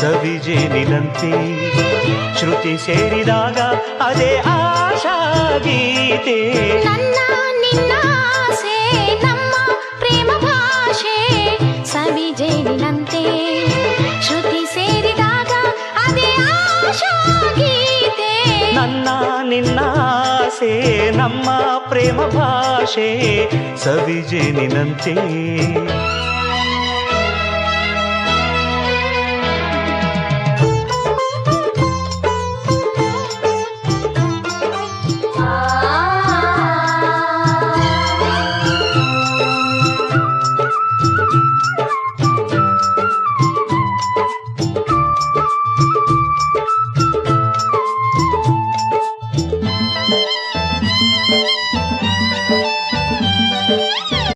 ಸವಿಜೇನಿನಂತೆ ಶ್ರುತಿ ಸೇರಿದಾಗ ಅದೇ ಆಶಾ ಗೀತೆ. ನನ್ನ ನಿನ್ನ ಆಸೆ ನಮ್ಮ ಪ್ರೇಮ ಭಾಷೆ ಸವಿಜೇನಿನಂತೆ ಶ್ರುತಿ ಸೇರಿದಾಗ ಅದೇ ಆಶಾ ಗೀತೆ. ನನ್ನ ನಿನ್ನ ಆಸೆ ನಮ್ಮ ಪ್ರೇಮ ಭಾಷೆ ಸವಿಜೇನಿನಂತೆ.